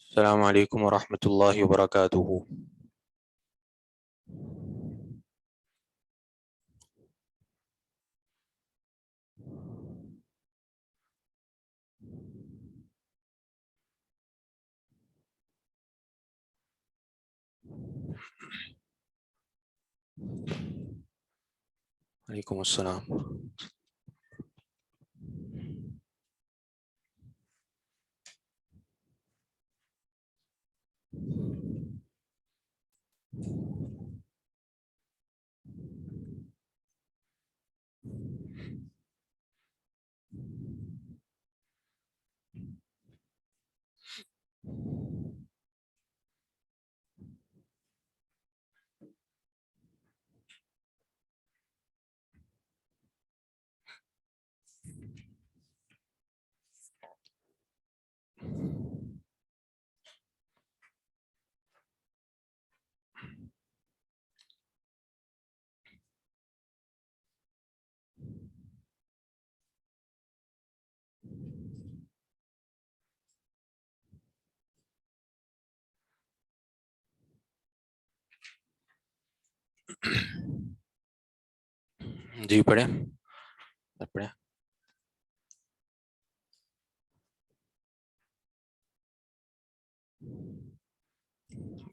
السلام علیکم ورحمۃ اللہ وبرکاتہ. وعلیکم السلام. جی پڑھیں. پڑھیں.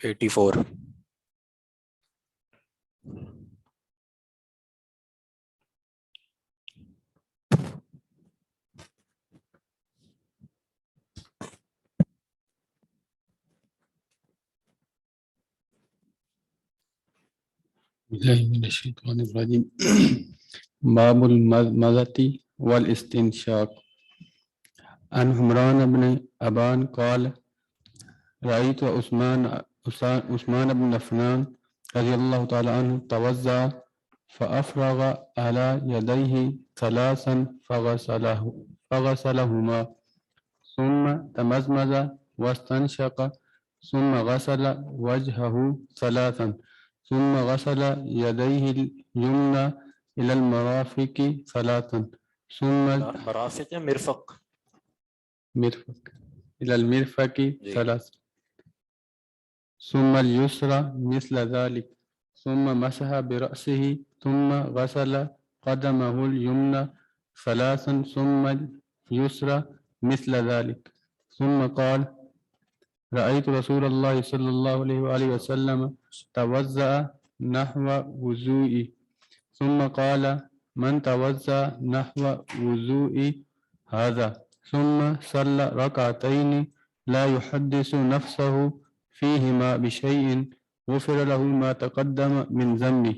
84. باب المضمضة والاستنشاق. عن عمران بن أبان قال رأيت عثمان بن عفان رضي الله تعالى عنه توضأ فأفرغ على يديه ثلاثا فغسلهما ثم تمزمز واستنشق ثم غسل وجهه ثلاثا ثم غسل يديه اليمنى إلى المرافق ثلاثا ثم مرافق یا مرفق؟ مرفق إلى المرفق ثلاثا ثم اليسرى مثل ذلك ثم مسح برأسه ثم غسل قدمه اليمنى ثلاثا ثم اليسرى مثل ذلك ثم قال رأيت رسول الله صلى الله عليه وآله وسلم توضأ نحو وضوئي ثم قال من توضأ نحو وضوئي هذا ثم صلى ركعتين لا يحدث نفسه فيهما بشيء غفر له ما تقدم من ذنبه.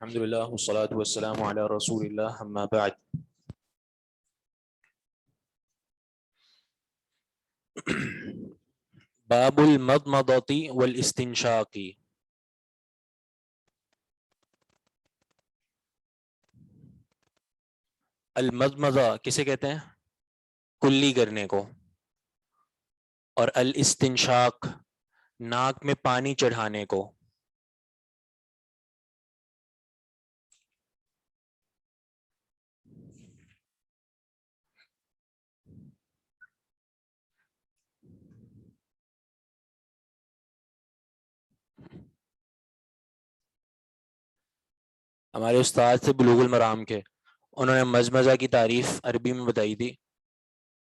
الحمدللہ والصلاة والسلام علی رسول اللہ اما بعد. باب المضمضة والاستنشاق. المضمضہ کسے کہتے ہیں؟ کلی کرنے کو. اور الاستنشاق ناک میں پانی چڑھانے کو. ہمارے استاد سے بلوغ المرام کے، انہوں نے مزمزہ کی تعریف عربی میں بتائی تھی،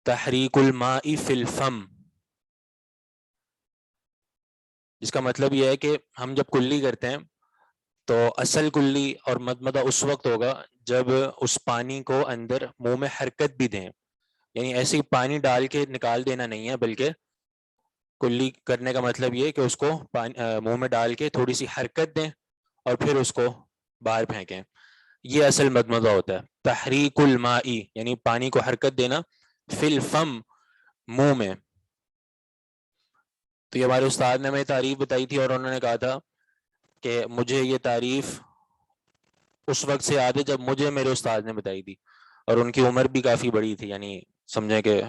تحریک الماء فی الفم، جس کا مطلب یہ ہے کہ ہم جب کلی کرتے ہیں تو اصل کلی اور مدمدہ اس وقت ہوگا جب اس پانی کو اندر منہ میں حرکت بھی دیں، یعنی ایسے ہی پانی ڈال کے نکال دینا نہیں ہے، بلکہ کلی کرنے کا مطلب یہ ہے کہ اس کو منہ میں ڈال کے تھوڑی سی حرکت دیں اور پھر اس کو باہر پھینکیں. یہ اصل مدمدہ ہوتا ہے. تحریک الماء یعنی پانی کو حرکت دینا، فی الفم منہ میں. تو یہ ہمارے استاد نے ہمیں تعریف بتائی تھی، اور انہوں نے کہا تھا کہ مجھے یہ تعریف اس وقت سے یاد ہے جب مجھے میرے استاد نے بتائی تھی، اور ان کی عمر بھی کافی بڑی تھی، یعنی سمجھیں کہ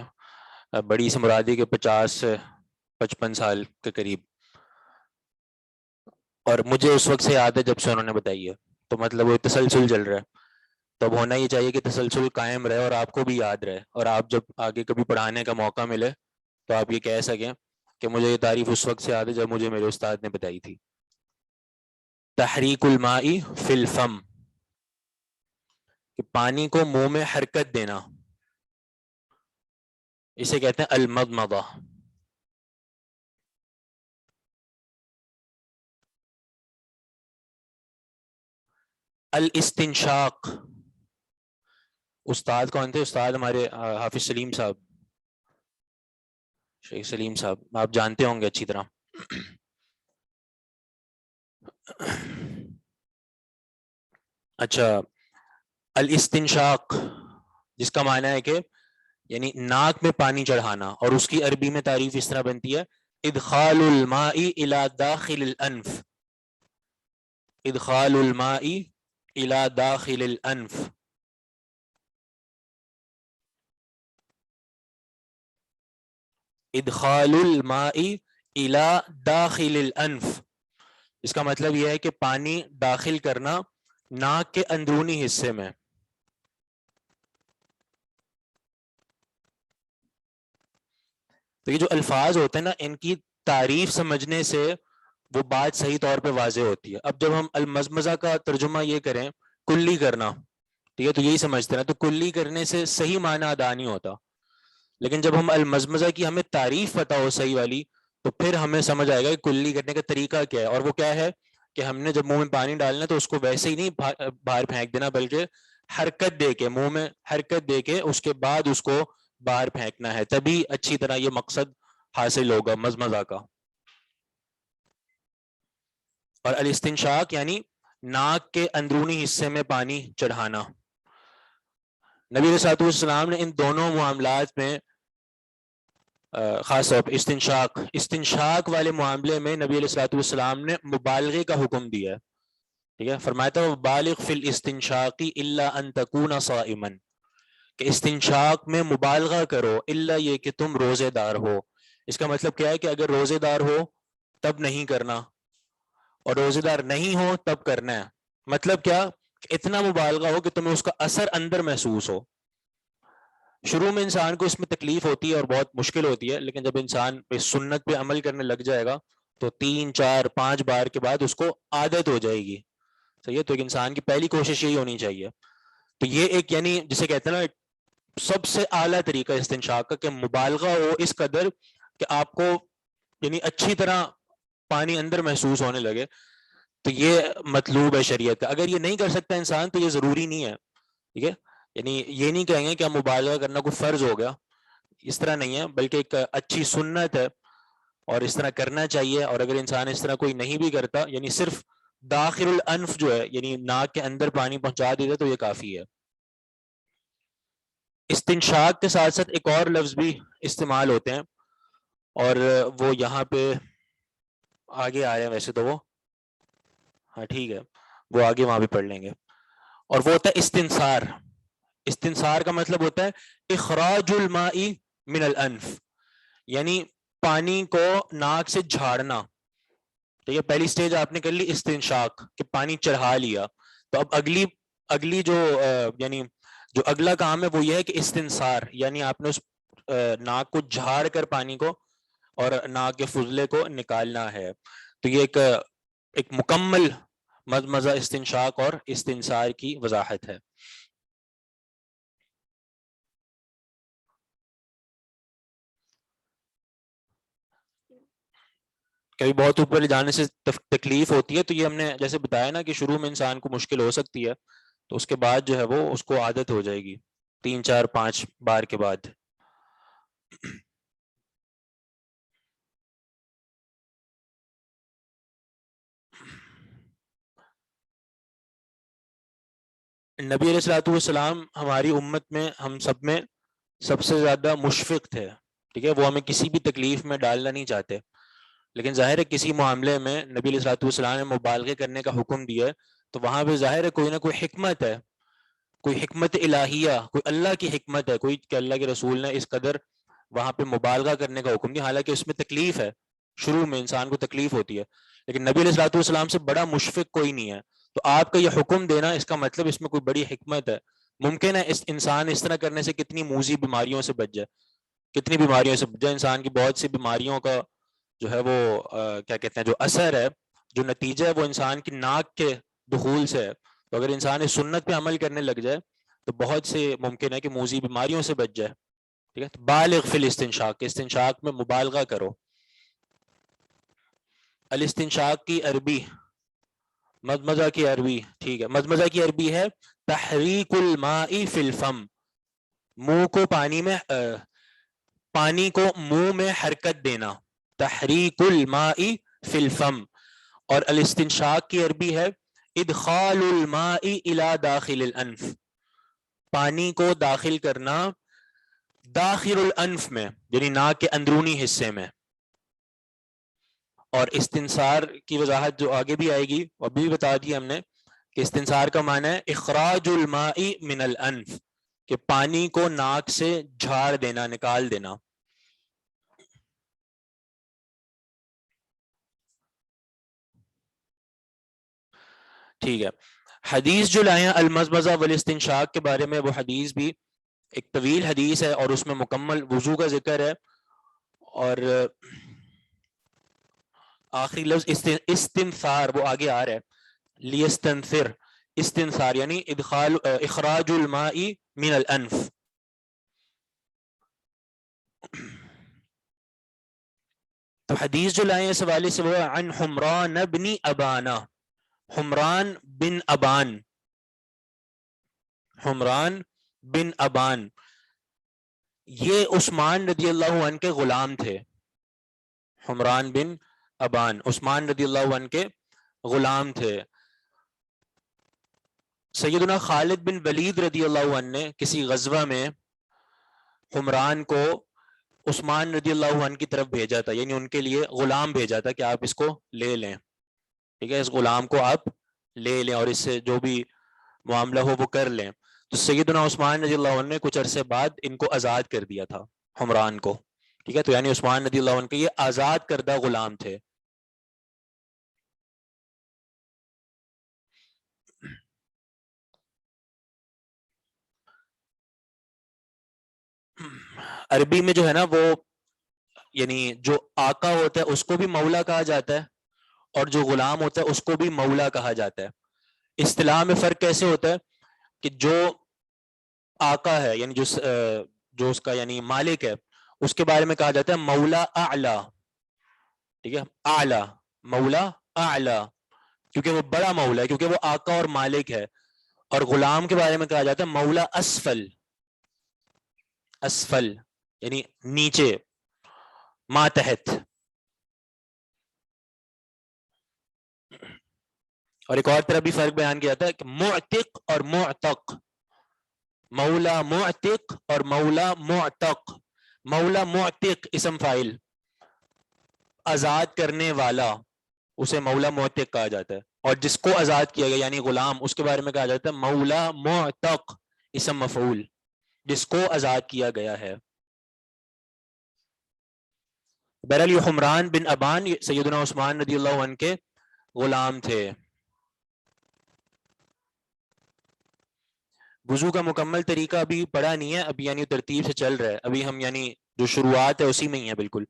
بڑی سے مرادی کے 50 سے 55 سال کے قریب. اور مجھے اس وقت سے یاد ہے جب سے انہوں نے بتائی ہے، تو مطلب وہ تسلسل چل رہا ہے، تو اب ہونا یہ چاہیے کہ تسلسل قائم رہے اور آپ کو بھی یاد رہے، اور آپ جب آگے کبھی پڑھانے کا موقع ملے تو آپ یہ کہہ سکیں کہ مجھے یہ تعریف اس وقت سے یاد ہے جب مجھے میرے استاد نے بتائی تھی۔ تحریک الماء فی الفم، کہ پانی کو منہ میں حرکت دینا، اسے کہتے ہیں المضمضہ۔ الاستنشاق، استاد کون تھے؟ استاد ہمارے حافظ سلیم صاحب، شیخ سلیم صاحب، آپ جانتے ہوں گے اچھی طرح۔ اچھا، الاستنشاق جس کا معنی ہے کہ یعنی ناک میں پانی چڑھانا، اور اس کی عربی میں تعریف اس طرح بنتی ہے ادخال الماء الى داخل الانف، ادخال الماء الى داخل الانف، ادخال الماء الى داخل الانف، اس کا مطلب یہ ہے کہ پانی داخل کرنا ناک کے اندرونی حصے میں۔ تو یہ جو الفاظ ہوتے ہیں نا، ان کی تعریف سمجھنے سے وہ بات صحیح طور پہ واضح ہوتی ہے۔ اب جب ہم المزمزہ کا ترجمہ یہ کریں کلی کرنا، ٹھیک ہے، تو یہی سمجھتے ہیں، تو کلی کرنے سے صحیح معنی ادا نہیں ہوتا، لیکن جب ہم المزمزہ کی ہمیں تعریف پتہ ہو صحیح والی، تو پھر ہمیں سمجھ آئے گا کہ کلی کرنے کا طریقہ کیا ہے، اور وہ کیا ہے کہ ہم نے جب منہ میں پانی ڈالنا تو اس کو ویسے ہی نہیں باہر پھینک دینا، بلکہ حرکت دے کے، منہ میں حرکت دے کے اس کے بعد اس کو باہر پھینکنا ہے، تبھی اچھی طرح یہ مقصد حاصل ہوگا مزمزہ کا۔ اور الاستنشاق یعنی ناک کے اندرونی حصے میں پانی چڑھانا۔ نبی علیہ الصلوۃ والسلام نے ان دونوں معاملات میں خاص طور پر استنشاق والے معاملے میں نبی علیہ الصلوۃ والسلام نے مبالغے کا حکم دیا ہے، ٹھیک ہے، فرمایا تھا بالغ فی الاستنشاق الا ان تکون صائما، کہ استنشاق میں مبالغہ کرو الا یہ کہ تم روزے دار ہو۔ اس کا مطلب کیا ہے کہ اگر روزے دار ہو تب نہیں کرنا، اور روزے دار نہیں ہو تب کرنا ہے۔ مطلب کیا کہ اتنا مبالغہ ہو کہ تمہیں اس کا اثر اندر محسوس ہو۔ شروع میں انسان کو اس میں تکلیف ہوتی ہے اور بہت مشکل ہوتی ہے، لیکن جب انسان اس سنت پہ عمل کرنے لگ جائے گا تو 3 4 5 بار کے بعد اس کو عادت ہو جائے گی، صحیح ہے۔ تو ایک انسان کی پہلی کوشش یہی ہونی چاہیے۔ تو یہ ایک یعنی جسے کہتے ہیں نا سب سے اعلیٰ طریقہ استنشاق کا، کہ مبالغہ ہو اس قدر کہ آپ کو یعنی اچھی طرح پانی اندر محسوس ہونے لگے، تو یہ مطلوب ہے شریعت کا۔ اگر یہ نہیں کر سکتا انسان تو یہ ضروری نہیں ہے، ٹھیک ہے، یعنی یہ نہیں کہیں گے کہ مبالغہ کرنا کوئی فرض ہو گیا، اس طرح نہیں ہے، بلکہ ایک اچھی سنت ہے اور اس طرح کرنا چاہیے۔ اور اگر انسان اس طرح کوئی نہیں بھی کرتا، یعنی صرف داخل الانف جو ہے یعنی ناک کے اندر پانی پہنچا دیتا تو یہ کافی ہے۔ استنشاق کے ساتھ ساتھ ایک اور لفظ بھی استعمال ہوتے ہیں، اور وہ یہاں پہ آگے آ رہے ہیں، ویسے تو وہ ہاں ٹھیک ہے، وہ آگے وہاں بھی پڑھ لیں گے، اور وہ ہوتا ہے استنثار۔ استنثار کا مطلب ہوتا ہے اخراج الماء من الانف، یعنی پانی کو ناک سے جھاڑنا، ٹھیک ہے، پہلی سٹیج آپ نے کر لی استنشاق کہ پانی چڑھا لیا، تو اب اگلی جو یعنی جو اگلا کام ہے وہ یہ ہے کہ استنثار، یعنی آپ نے اس ناک کو جھاڑ کر پانی کو اور ناک کے فضلے کو نکالنا ہے۔ تو یہ ایک مکمل مزمزہ استنشاق اور استنثار کی وضاحت ہے۔ کبھی بہت اوپر جانے سے تکلیف ہوتی ہے، تو یہ ہم نے جیسے بتایا نا کہ شروع میں انسان کو مشکل ہو سکتی ہے، تو اس کے بعد جو ہے وہ اس کو عادت ہو جائے گی 3 4 5 بار کے بعد۔ نبی علیہ الصلوۃ والسلام ہماری امت میں ہم سب میں سب سے زیادہ مشفق تھے، ٹھیک ہے، وہ ہمیں کسی بھی تکلیف میں ڈالنا نہیں چاہتے، لیکن ظاہر ہے کسی معاملے میں نبی علیہ الصلوۃ والسلام نے مبالغے کرنے کا حکم دیا ہے، تو وہاں پہ ظاہر ہے کوئی نہ کوئی حکمت ہے، کوئی حکمت الہیہ، کوئی اللہ کی حکمت ہے، کوئی کہ اللہ کے رسول نے اس قدر وہاں پہ مبالغہ کرنے کا حکم دیا، حالانکہ اس میں تکلیف ہے، شروع میں انسان کو تکلیف ہوتی ہے، لیکن نبی علیہ الصلوۃ والسلام سے بڑا مشفق کوئی نہیں ہے، تو آپ کا یہ حکم دینا اس کا مطلب اس میں کوئی بڑی حکمت ہے۔ ممکن ہے اس انسان اس طرح کرنے سے کتنی موذی بیماریوں سے بچ جائے، کتنی بیماریوں سے بچ جائے، انسان کی بہت سی بیماریوں کا جو ہے وہ کیا کہتے ہیں جو اثر ہے، جو نتیجہ ہے وہ انسان کی ناک کے دخول سے ہے۔ تو اگر انسان اس سنت پہ عمل کرنے لگ جائے تو بہت سے ممکن ہے کہ موذی بیماریوں سے بچ جائے، ٹھیک ہے۔ تو بالغ فی الاستنشاق، استنشاق میں مبالغہ کرو۔ الاستنشاق کی عربی، مضمضہ کی عربی، ٹھیک ہے، مضمضہ کی عربی ہے تحریک الماء فی الفم، منہ کو پانی کو منہ میں حرکت دینا، تحریک الماء فی الفم۔ اور الاستنشاق کی عربی ہے ادخال الماء الى داخل الانف، پانی کو داخل کرنا داخل الانف میں یعنی ناک کے اندرونی حصے میں۔ اور استنثار کی وضاحت جو آگے بھی آئے گی وہ بھی بتا دی ہم نے کہ استنثار کا معنی ہے اخراج الماء من الانف، کہ پانی کو ناک سے جھاڑ دینا، نکال دینا۔ ٹھیک ہے، حدیث جو لائے ہیں المضمضہ والاستنشاق کے بارے میں، وہ حدیث بھی ایک طویل حدیث ہے اور اس میں مکمل وضو کا ذکر ہے، اور آخری لفظ استنثار وہ آگے آ رہا ہے، لیستنثر، استنثار یعنی اخراج الماء من الانف۔ تو حدیث جو لائے ہیں اس حوالے سے وہ عن حمران بن ابانا، حمران بن ابان، حمران بن ابان یہ عثمان رضی اللہ عنہ کے غلام تھے، حمران بن ابان عثمان رضی اللہ عنہ کے غلام تھے۔ سیدنا خالد بن ولید رضی اللہ عنہ نے کسی غزوہ میں حمران کو عثمان رضی اللہ عنہ کی طرف بھیجا تھا، یعنی ان کے لیے غلام بھیجا تھا کہ آپ اس کو لے لیں، ٹھیک ہے، اس غلام کو آپ لے لیں اور اس سے جو بھی معاملہ ہو وہ کر لیں۔ تو سیدنا عثمان رضی اللہ عنہ نے کچھ عرصے بعد ان کو آزاد کر دیا تھا، حمران کو، ٹھیک ہے، تو یعنی عثمان رضی اللہ عنہ کے یہ آزاد کردہ غلام تھے۔ عربی میں جو ہے نا وہ یعنی جو آقا ہوتا ہے اس کو بھی مولا کہا جاتا ہے اور جو غلام ہوتا ہے اس کو بھی مولا کہا جاتا ہے۔ اصطلاح میں فرق کیسے ہوتا ہے کہ جو آقا ہے یعنی جو اس کا یعنی مالک ہے اس کے بارے میں کہا جاتا ہے مولا اعلی، ٹھیک ہے، اعلی، مولا اعلی، کیونکہ وہ بڑا مولا ہے، کیونکہ وہ آقا اور مالک ہے۔ اور غلام کے بارے میں کہا جاتا ہے مولا اسفل، اسفل یعنی نیچے، ماتحت۔ اور ایک اور طرح بھی فرق بیان کیا جاتا ہے کہ معتق اور معتق، مولا معتق اور مولا معتق۔ مولا معتق اسم فاعل، آزاد کرنے والا، اسے مولا معتق کہا جاتا ہے، اور جس کو آزاد کیا گیا یعنی غلام اس کے بارے میں کہا جاتا ہے مولا معتق اسم مفعول، جس کو آزاد کیا گیا ہے۔ بہرحال یہ حمران بن ابان سیدنا عثمان رضی اللہ عنہ کے غلام تھے۔ وضو کا مکمل طریقہ ابھی پڑھا نہیں ہے، ابھی یعنی ترتیب سے چل رہا ہے، ابھی ہم یعنی جو شروعات ہے اسی میں ہی ہے بالکل۔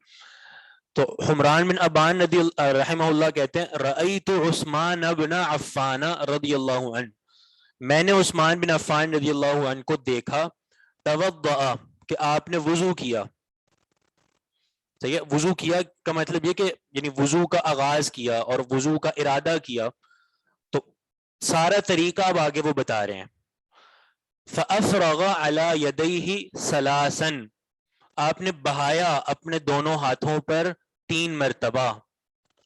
تو حمران بن ابان رحمہ اللہ کہتے ہیں رأیت عثمان بن عفان رضی اللہ عنہ، میں نے عثمان بن عفان رضی اللہ عنہ کو دیکھا، توضأ کہ آپ نے وضو کیا، صحیح ہے، وضو کیا کا مطلب یہ کہ یعنی وضو کا آغاز کیا اور وضو کا ارادہ کیا، تو سارا طریقہ اب آگے وہ بتا رہے ہیں۔ فَأَفْرَغَ عَلَى يَدَيْهِ ثَلَاثًا، آپ نے بہایا اپنے دونوں ہاتھوں پر 3 مرتبہ،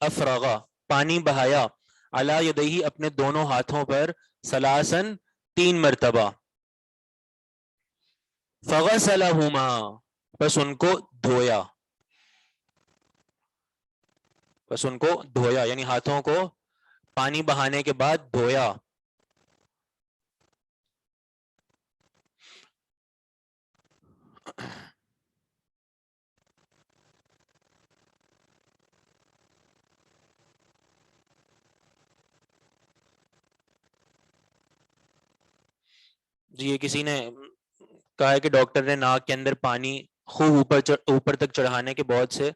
افرغ پانی بہایا، علی یدیہ اپنے دونوں ہاتھوں پر، ثلاثاً 3 مرتبہ، فغسلہما بس ان کو دھویا، بس ان کو دھویا یعنی ہاتھوں کو پانی بہانے کے بعد دھویا۔ جی یہ کسی نے کہا ہے کہ ڈاکٹر نے ناک کے اندر پانی خوب اوپر تک چڑھانے کے بہت سے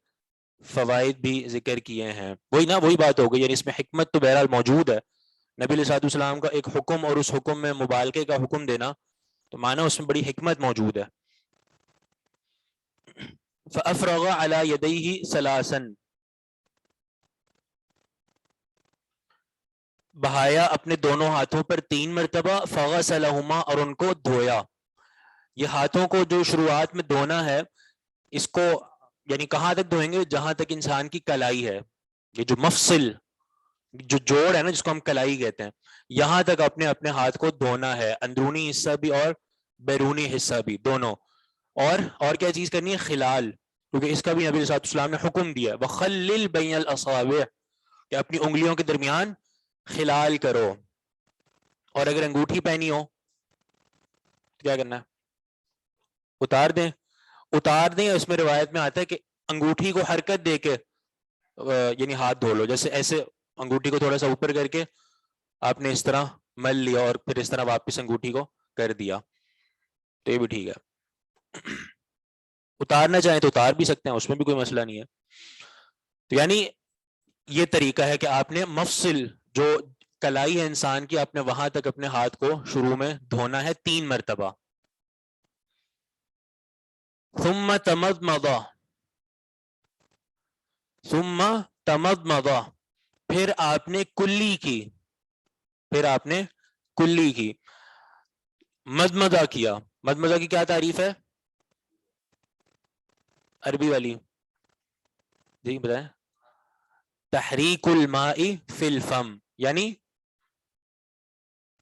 فوائد بھی ذکر کیے ہیں. وہی بات ہو گئی, یعنی اس میں حکمت تو بہرحال موجود ہے. نبی علیہ الصلوۃ والسلام کا ایک حکم اور اس حکم میں مبالغے کا حکم دینا, تو مانا اس میں بڑی حکمت موجود ہے. فَأَفْرَغَ عَلَى يَدَيْهِ ثَلَاثًا, بہایا اپنے دونوں ہاتھوں پر 3 مرتبہ, فَغَسَلَهُمَا, اور ان کو دھویا. یہ ہاتھوں کو جو شروعات میں دھونا ہے, اس کو یعنی کہاں تک دھوئیں گے؟ جہاں تک انسان کی کلائی ہے, یہ جو مفصل جو جوڑ ہے نا جس کو ہم کلائی کہتے ہیں, یہاں تک اپنے ہاتھ کو دھونا ہے, اندرونی حصہ بھی اور بیرونی حصہ بھی دونوں. اور کیا چیز کرنی ہے؟ خلال, کیونکہ اس کا بھی نبی صلی اللہ علیہ وسلم نے حکم دیا, وَخَلِّلْ بَيْنَ الْأَصَابِعِ, کہ اپنی انگلیوں کے درمیان خلال کرو. اور اگر انگوٹھی پہنی ہو تو کیا کرنا ہے؟ اتار دیں. اس میں روایت میں آتا ہے کہ انگوٹھی کو حرکت دے کے یعنی ہاتھ دھو لو, جیسے ایسے انگوٹھی کو تھوڑا سا اوپر کر کے آپ نے اس طرح مل لیا اور پھر اس طرح واپس انگوٹھی کو کر دیا, تو یہ بھی ٹھیک ہے. اتارنا چاہیں تو اتار بھی سکتے ہیں, اس میں بھی کوئی مسئلہ نہیں ہے. تو یعنی یہ طریقہ ہے کہ آپ نے مفصل جو کلائی ہے انسان کی, آپ نے وہاں تک اپنے ہاتھ کو شروع میں دھونا ہے 3 مرتبہ. ثم تمضمض, پھر آپ نے کلی کی, مدمدہ کیا. مدمدہ کی کیا تعریف ہے عربی والی؟ جی بتائیں. تحریک الماء فی الفم, یعنی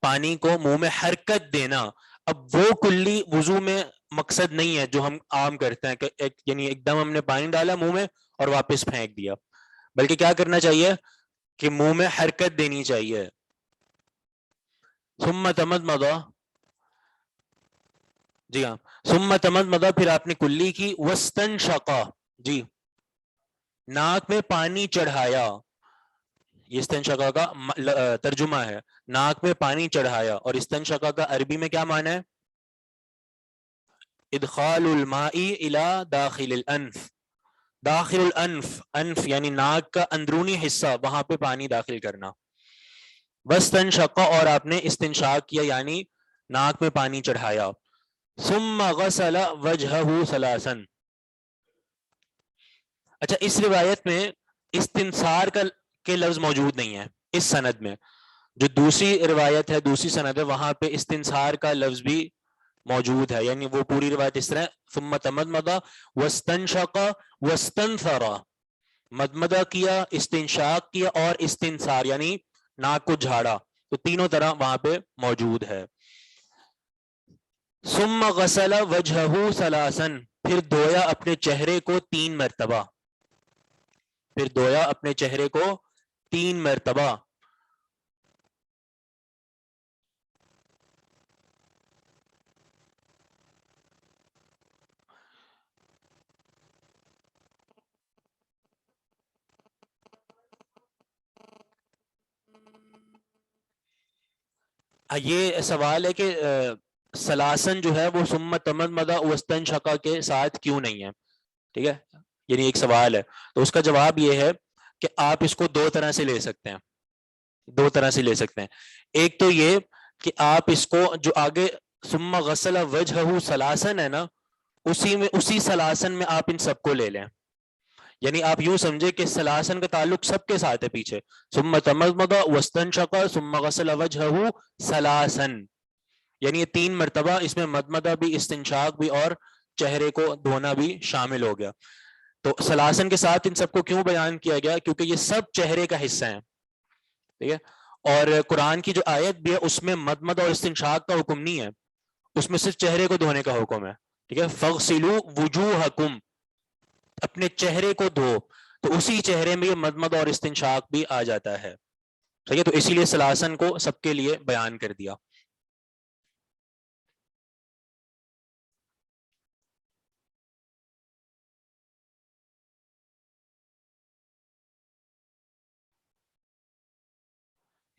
پانی کو منہ میں حرکت دینا. اب وہ کلی وضو میں مقصد نہیں ہے جو ہم عام کرتے ہیں کہ یعنی ایک دم ہم نے پانی ڈالا منہ میں اور واپس پھینک دیا, بلکہ کیا کرنا چاہیے کہ منہ میں حرکت دینی چاہیے. ثم تمضمض, جی ہاں, ثم تمضمض, پھر آپ نے کلی کی. واستنشق, جی ناک میں پانی چڑھایا. یہ استنشقہ کا ترجمہ ہے, ناک میں پانی چڑھایا. اور استنشقہ کا عربی میں کیا معنی ہے؟ ادخال الماء الى داخل الانف. داخل الانف, انف یعنی ناک کا اندرونی حصہ, وہاں پہ پانی داخل کرنا. واستنشق, اور آپ نے استنشاق کیا یعنی ناک میں پانی چڑھایا. ثم غسل وجهه ثلاثا. اچھا, اس روایت میں استنثار کے لفظ موجود نہیں ہے اس سند میں. جو دوسری روایت ہے, دوسری سند ہے, وہاں پہ استنثار کا لفظ بھی موجود ہے. یعنی وہ پوری روایت اس طرح ثم تمضمض واستنشق واستنثر, مدمدہ کیا, استنشاق کیا اور استنثار یعنی ناک کو جھاڑا. تو تینوں طرح وہاں پہ موجود ہے. ثم غسل وجهه ثلاثا, پھر دھویا اپنے چہرے کو 3 مرتبہ. پھر دھویا اپنے چہرے کو 3 مرتبہ. یہ سوال ہے کہ سلاسن جو ہے وہ ثم تمضمض واستنشق کے ساتھ کیوں نہیں ہے, ٹھیک ہے, یعنی ایک سوال ہے. تو اس کا جواب یہ ہے کہ آپ اس کو 2 طرح سے لے سکتے ہیں. 2 طرح سے لے سکتے ہیں. ایک تو یہ کہ آپ اس کو جو آگے ثم غسل وجهه سلاسن ہے نا, اسی سلاسن میں آپ ان سب کو لے لیں. یعنی آپ یوں سمجھے کہ سلاسن کا تعلق سب کے ساتھ ہے پیچھے. ثم تمضمض واستنشق ثم غسل وجهه ثلاثا, یعنی یہ 3 مرتبہ, اس میں مدمدہ بھی, استنشاق بھی اور چہرے کو دھونا بھی شامل ہو گیا. تو سلاسن کے ساتھ ان سب کو کیوں بیان کیا گیا؟ کیونکہ یہ سب چہرے کا حصہ ہیں, ٹھیک ہے. اور قرآن کی جو آیت بھی ہے اس میں مدمدہ اور استنشاق کا حکم نہیں ہے, اس میں صرف چہرے کو دھونے کا حکم ہے, ٹھیک ہے. فَاغْسِلُوا وُجُوهَكُمْ, اپنے چہرے کو دھو. تو اسی چہرے میں یہ مدمدہ اور استنشاق بھی آ جاتا ہے, ٹھیک ہے. تو اسی لیے سلاسن کو سب کے لیے بیان کر دیا.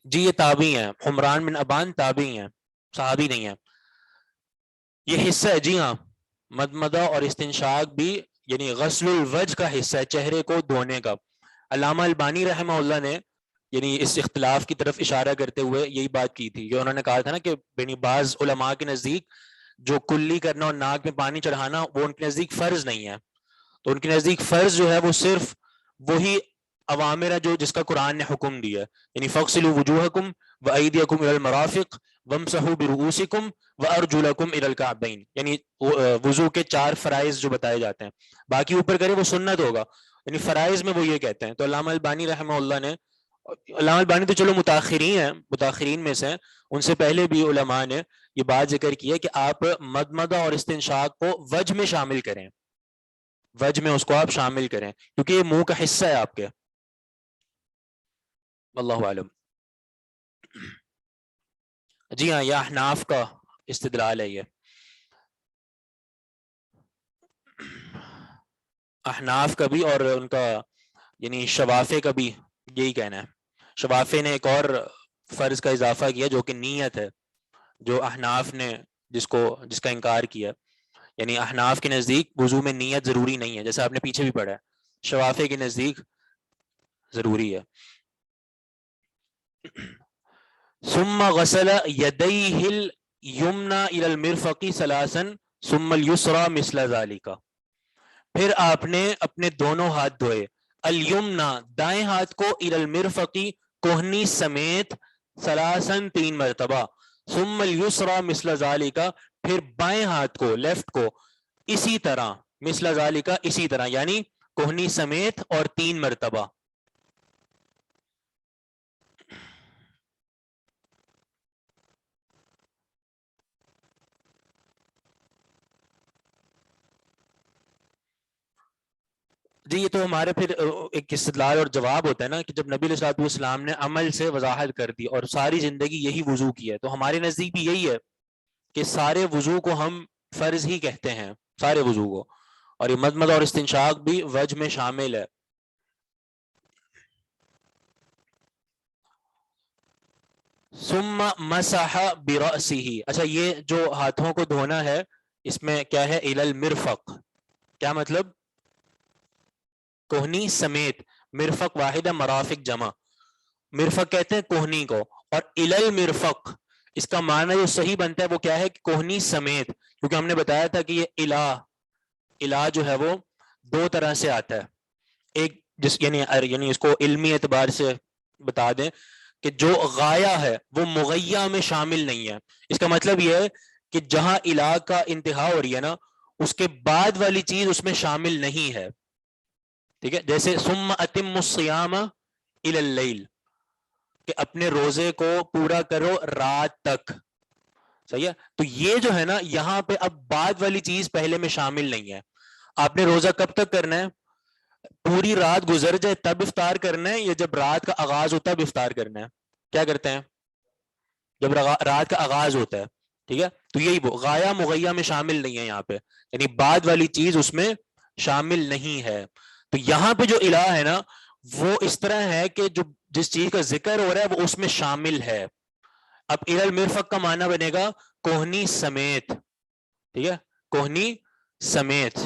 جی یہ تابعی ہیں, عمران بن ابان تابعی ہیں, صحابی نہیں ہیں. یہ حصہ ہے، جی ہاں، مدمدہ اور استنشاق بھی یعنی غسل الوجہ کا حصہ ہے، چہرے کو دھونے کا۔ علامہ البانی رحمہ اللہ نے یعنی اس اختلاف کی طرف اشارہ کرتے ہوئے یہی بات کی تھی، جو انہوں نے کہا تھا نا کہ یعنی بعض علماء کے نزدیک جو کلی کرنا اور ناک میں پانی چڑھانا وہ ان کے نزدیک فرض نہیں ہے، تو ان کے نزدیک فرض جو ہے وہ صرف وہی اوامر ہے جو جس کا قرآن نے حکم دیا ہے، یعنی فَاغْسِلُوا وُجُوهَكُمْ وَأَيْدِيَكُمْ إِلَى الْمَرَافِقِ وَامْسَحُوا بِرُؤُوسِكُمْ وَأَرْجُلَكُمْ إِلَى الْكَعْبَيْنِ، یعنی وضو کے 4 فرائض جو بتائے جاتے ہیں، باقی اوپر کرے وہ سنت ہوگا، یعنی فرائض میں وہ یہ کہتے ہیں۔ تو علامہ البانی رحمہ اللہ نے، علامہ البانی تو چلو متاخرین میں سے ہیں، ان سے پہلے بھی علماء نے یہ بات ذکر کی ہے کہ آپ مدمدہ اور استنشاق کو وجہ میں شامل کریں، وجہ میں اس کو آپ شامل کریں، کیونکہ یہ منہ کا حصہ ہے آپ کے۔ اللہ عالم۔ جی ہاں، یہ احناف کا استدلال ہے، یہ احناف کا بھی اور ان کا یعنی شوافے کا بھی یہی کہنا ہے۔ شوافے نے ایک اور فرض کا اضافہ کیا جو کہ نیت ہے، جو احناف نے جس کا انکار کیا، یعنی احناف کے نزدیک وضو میں نیت ضروری نہیں ہے، جیسے آپ نے پیچھے بھی پڑھا ہے، شوافے کے نزدیک ضروری ہے۔ ثم غسل يديه اليمنى الى المرفق ثلاثا ثم اليسرى مثل ذلك، پھر آپ نے اپنے دونوں ہاتھ دھوئے، الیمنا دائیں ہاتھ کو، الى المرفق کوہنی سمیت، ثلاثا 3 مرتبہ، ثم اليسرى مثل ذلك پھر بائیں ہاتھ کو، لیفٹ کو اسی طرح، مثل ذلك اسی طرح، یعنی کوہنی سمیت اور 3 مرتبہ۔ جی یہ تو ہمارے پھر ایک استدلال اور جواب ہوتا ہے نا کہ جب نبی علیہ الصلوۃ والسلام نے عمل سے وضاحت کر دی اور ساری زندگی یہی وضو کی ہے، تو ہمارے نزدیک بھی یہی ہے کہ سارے وضو کو ہم فرض ہی کہتے ہیں، سارے وضو کو، اور یہ مدمدہ اور استنشاق بھی وجہ میں شامل ہے۔ ثم مسح برأسه، اچھا یہ جو ہاتھوں کو دھونا ہے اس میں کیا ہے، الی المرفق، کیا مطلب؟ کوہنی سمیت، مرفق واحد ہے، مرافق جمع، مرفق کہتے ہیں کوہنی کو، اور الی المرفق اس کا معنی جو صحیح بنتا ہے وہ کیا ہے کہ کوہنی سمیت، کیونکہ ہم نے بتایا تھا کہ یہ الہ جو ہے وہ 2 طرح سے آتا ہے، ایک یعنی اس کو علمی اعتبار سے بتا دیں کہ جو غایہ ہے وہ مغیہ میں شامل نہیں ہے، اس کا مطلب یہ ہے کہ جہاں الہ کا انتہا ہو رہی ہے نا اس کے بعد والی چیز اس میں شامل نہیں ہے، ٹھیک ہے؟ جیسے ثم اتم الصیام الی اللیل، کہ اپنے روزے کو پورا کرو رات تک، صحیح ہے؟ تو یہ جو ہے نا یہاں پہ اب بعد والی چیز پہلے میں شامل نہیں ہے۔ آپ نے روزہ کب تک کرنا ہے؟ پوری رات گزر جائے تب افطار کرنا ہے، یا جب رات کا آغاز ہو تب افطار کرنا ہے؟ کیا کرتے ہیں؟ جب رات کا آغاز ہوتا ہے، ٹھیک ہے؟ تو یہی وہ غایہ مغیہ میں شامل نہیں ہے یہاں پہ، یعنی بعد والی چیز اس میں شامل نہیں ہے۔ تو یہاں پہ جو الہ ہے نا وہ اس طرح ہے کہ جو جس چیز کا ذکر ہو رہا ہے وہ اس میں شامل ہے۔ اب الی المرفق کا معنی بنے گا کوہنی سمیت، ٹھیک ہے؟ کوہنی سمیت،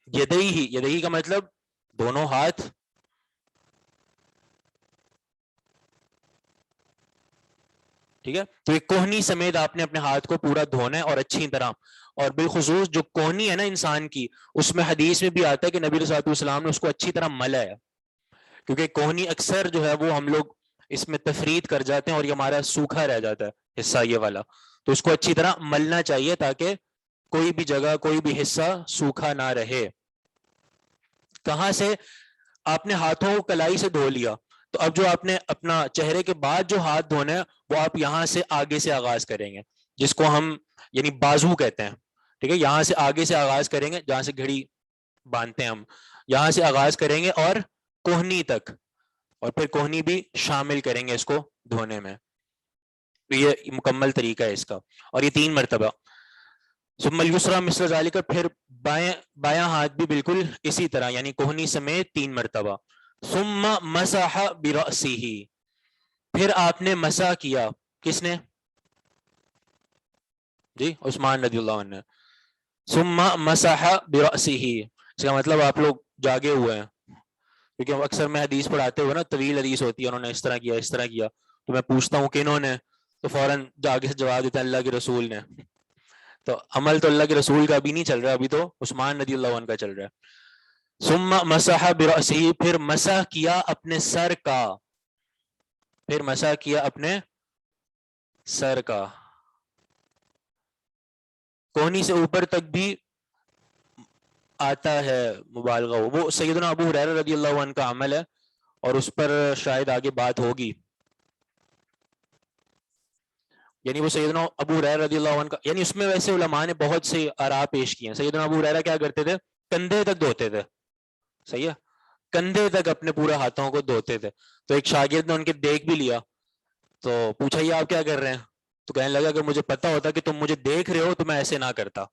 یدئی کا مطلب دونوں ہاتھ، ٹھیک ہے؟ تو یہ کوہنی سمیت آپ نے اپنے ہاتھ کو پورا دھونا ہے اور اچھی طرح، اور بالخصوص جو کوہنی ہے نا انسان کی، اس میں حدیث میں بھی آتا ہے کہ نبی صلی اللہ علیہ وسلم نے اس کو اچھی طرح ملا ہے، کیونکہ کوہنی اکثر جو ہے وہ ہم لوگ اس میں تفرید کر جاتے ہیں اور یہ ہمارا سوکھا رہ جاتا ہے حصہ یہ والا، تو اس کو اچھی طرح ملنا چاہیے تاکہ کوئی بھی جگہ کوئی بھی حصہ سوکھا نہ رہے۔ کہاں سے؟ آپ نے ہاتھوں کو کلائی سے دھو لیا، تو اب جو آپ نے اپنا چہرے کے بعد جو ہاتھ دھونا ہے وہ آپ یہاں سے آگے سے آغاز کریں گے، جس کو ہم یعنی بازو کہتے ہیں، ٹھیک ہے؟ یہاں سے آگے سے آغاز کریں گے، جہاں سے گھڑی باندھتے ہیں ہم، یہاں سے آغاز کریں گے اور کوہنی تک، اور پھر کوہنی بھی شامل کریں گے اس کو دھونے میں۔ تو یہ مکمل طریقہ ہے اس کا، اور یہ 3 مرتبہ۔ ثم اليسرى مثل ذلك، پھر بایاں ہاتھ بھی بالکل اسی طرح، یعنی کوہنی سمیت 3 مرتبہ۔ ثم مسح برأسه، پھر آپ نے مسح کیا، کس نے؟ جی عثمان رضی اللہ عنہ. ثم مسح برأسه، اس کا مطلب آپ لوگ جاگے ہوئے ہیں، کیونکہ اکثر میں حدیث پڑھاتے ہوئے نا طویل حدیث ہوتی ہے، انہوں نے اس طرح کیا اس طرح کیا، تو میں پوچھتا ہوں کہ انہوں نے، تو فوراً آگے سے جواب دیتا ہے اللہ کے رسول نے. تو عمل تو اللہ کے رسول کا ابھی نہیں چل رہا، ابھی تو عثمان رضی اللہ عنہ کا چل رہا ہے. ثم مسح برأسه، پھر مسح کیا اپنے سر کا، پھر مسح کیا اپنے سر کا، کونی سے اوپر تک بھی آتا ہے مبالغہ. وہ سیدنا ابو ہریرہ رضی اللہ عنہ کا عمل ہے، اور اس پر شاید آگے بات ہوگی. یعنی وہ سیدنا ابو ہریرہ رضی اللہ عنہ کا، یعنی اس میں ویسے علماء نے بہت سے آراء پیش کیے ہیں. سیدنا ابو ہریرہ کیا کرتے تھے؟ کندھے تک دھوتے تھے، صحیح ہے، کندھے تک اپنے پورے ہاتھوں کو دھوتے تھے. تو ایک شاگرد نے ان کے دیکھ بھی لیا، تو پوچھا یہ آپ کیا کر رہے ہیں؟ تو کہنے لگا کہ مجھے پتا ہوتا کہ تم مجھے دیکھ رہے ہو تو میں ایسے نہ کرتا.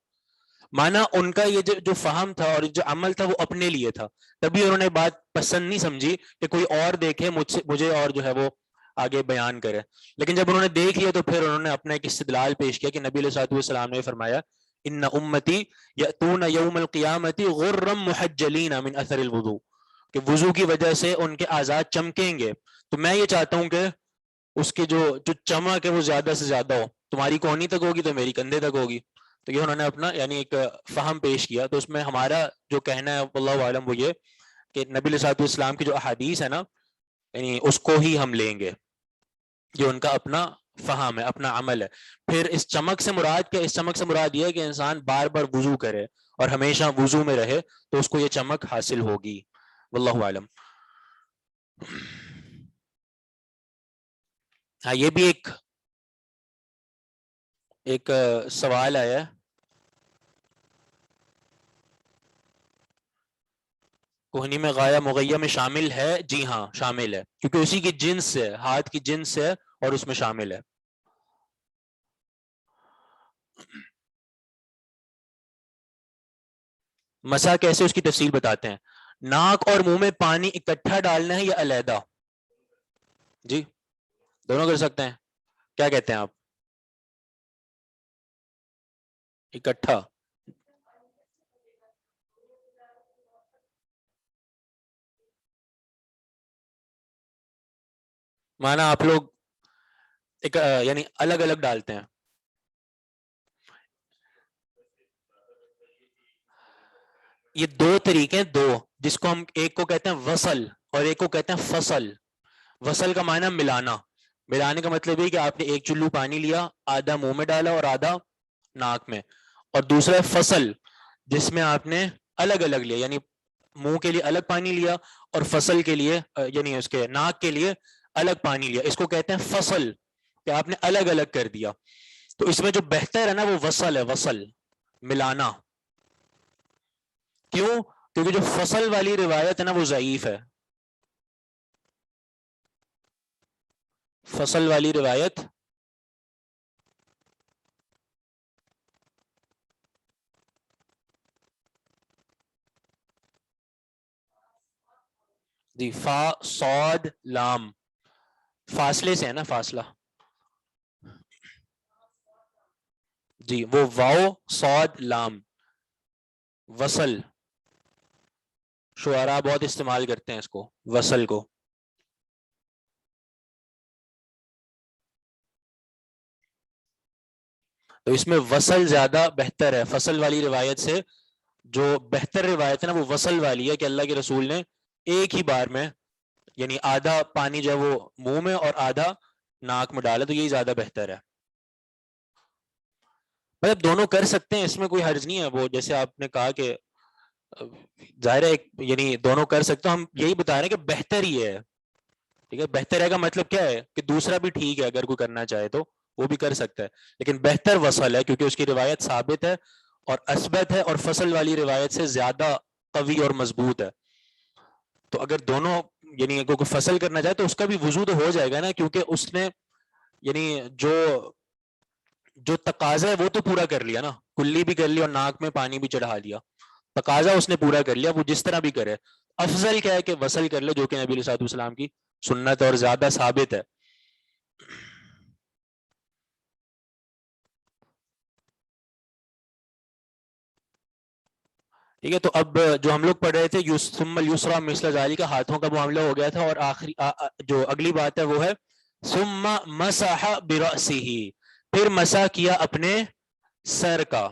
مانا ان کا یہ جو فہم تھا اور جو عمل تھا وہ اپنے لیے تھا، تبھی انہوں نے بات پسند نہیں سمجھی کہ کوئی اور دیکھے مجھے اور جو ہے وہ آگے بیان کرے. لیکن جب انہوں نے دیکھ لیا تو پھر انہوں نے اپنا ایک استدلال پیش کیا کہ نبی علیہ الصلوۃ والسلام نے فرمایا ان امتی یاتون یوم القیامت غرا محجلین من اثر الوضوء، کہ وضو کی وجہ سے ان کے اعضاء چمکیں گے. تو میں یہ چاہتا ہوں کہ اس کی جو چمک ہے وہ زیادہ سے زیادہ ہو، تمہاری کونی تک ہوگی تو میری کندھے تک ہوگی. تو یہ انہوں نے اپنا یعنی ایک فہم پیش کیا. تو اس میں ہمارا جو کہنا ہے واللہ عالم وہ یہ کہ نبی علیہ الصلوۃ والسلام کی جو احادیث ہے نا، یعنی اس کو ہی ہم لیں گے، یہ ان کا اپنا فہم ہے، اپنا عمل ہے. پھر اس چمک سے مراد کیا؟ اس چمک سے مراد یہ ہے کہ انسان بار بار وضو کرے اور ہمیشہ وضو میں رہے تو اس کو یہ چمک حاصل ہوگی. واللہ عالم. ہاں یہ بھی ایک سوال آیا ہے، کوہنی میں غایا مغیہ میں شامل ہے؟ جی ہاں شامل ہے، کیونکہ اسی کی جنس سے، ہاتھ کی جنس سے اور اس میں شامل ہے. مسح کیسے، اس کی تفصیل بتاتے ہیں. ناک اور منہ میں پانی اکٹھا ڈالنا ہے یا علیحدہ؟ جی دونوں کر سکتے ہیں. کیا کہتے ہیں آپ؟ اکٹھا. مانا آپ لوگ یعنی الگ الگ ڈالتے ہیں. یہ دو طریقے ہیں، دو، جس کو ہم ایک کو کہتے ہیں وصل اور ایک کو کہتے ہیں فصل. وصل کا معنی ملانا، ملانے کا مطلب یہ کہ آپ نے ایک چلو پانی لیا، آدھا منہ میں ڈالا اور آدھا ناک میں. اور دوسرا ہے فصل، جس میں آپ نے الگ الگ لیا، یعنی منہ کے لیے الگ پانی لیا اور فصل کے لیے یعنی اس کے ناک کے لیے الگ پانی لیا. اس کو کہتے ہیں فصل، کہ آپ نے الگ الگ کر دیا. تو اس میں جو بہتر ہے نا وہ وصل ہے، وصل ملانا. کیوں؟ کیونکہ جو فصل والی روایت ہے نا وہ ضعیف ہے. فصل والی روایت دی فا صاد لام، فاصلے سے ہے نا، فاصلہ. جی وہ واو صاد لام وصل، شعراء بہت استعمال کرتے ہیں اس کو، وصل کو. تو اس میں وصل زیادہ بہتر ہے فصل والی روایت سے. جو بہتر روایت ہے نا وہ وصل والی ہے کہ اللہ کے رسول نے ایک ہی بار میں یعنی آدھا پانی جو ہے وہ منہ میں اور آدھا ناک میں ڈالا، تو یہی زیادہ بہتر ہے. مطلب دونوں کر سکتے ہیں، اس میں کوئی حرج نہیں ہے. وہ جیسے آپ نے کہا کہ ظاہر ہے یعنی دونوں کر سکتے ہیں، ہم یہی بتا رہے ہیں کہ بہتر ہی ہے. ٹھیک ہے، بہتر ہے کا مطلب کیا ہے کہ دوسرا بھی ٹھیک ہے، اگر کوئی کرنا چاہے تو وہ بھی کر سکتا ہے، لیکن بہتر وصل ہے کیونکہ اس کی روایت ثابت ہے اور اثبت ہے، اور فصل والی روایت سے زیادہ قوی اور مضبوط ہے. تو اگر دونوں یعنی اگر کوئی فصل کرنا چاہے تو اس کا بھی وضو تو ہو جائے گا نا، کیونکہ اس نے یعنی جو تقاضا ہے وہ تو پورا کر لیا نا، کلی بھی کر لیا اور ناک میں پانی بھی چڑھا لیا، تقاضا اس نے پورا کر لیا. وہ جس طرح بھی کرے، افضل کیا ہے کہ وصل کر لے، جو کہ نبی علیہ الصلوۃ والسلام کی سنت اور زیادہ ثابت ہے. ٹھیک ہے. تو اب جو ہم لوگ پڑھ رہے تھے ثم الیسری مثل ذالک، کا حاتھوں کا معاملہ ہو گیا تھا، اور آخری جو اگلی بات ہے وہ ہے ثم مسح برأسہ، پھر مسح کیا اپنے سر کا.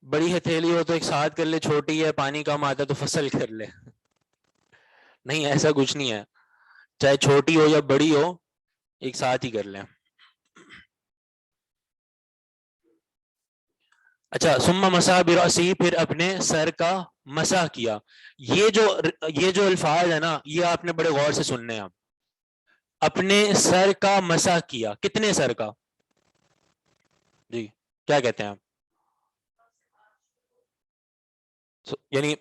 بڑی ہتھیلی ہو تو ایک ساتھ کر لے، چھوٹی ہے پانی کم آتا تو فصل کر لے. نہیں، ایسا کچھ نہیں ہے، چاہے چھوٹی ہو یا بڑی ہو ایک ساتھ ہی کر لیں. اچھا، ثم مسح برأسہ، پھر اپنے سر کا مسح کیا. یہ جو الفاظ ہے نا، یہ آپ نے بڑے غور سے سننے ہیں. اپنے سر کا مسح کیا، کتنے سر کا؟ جی کیا کہتے ہیں آپ؟ یعنی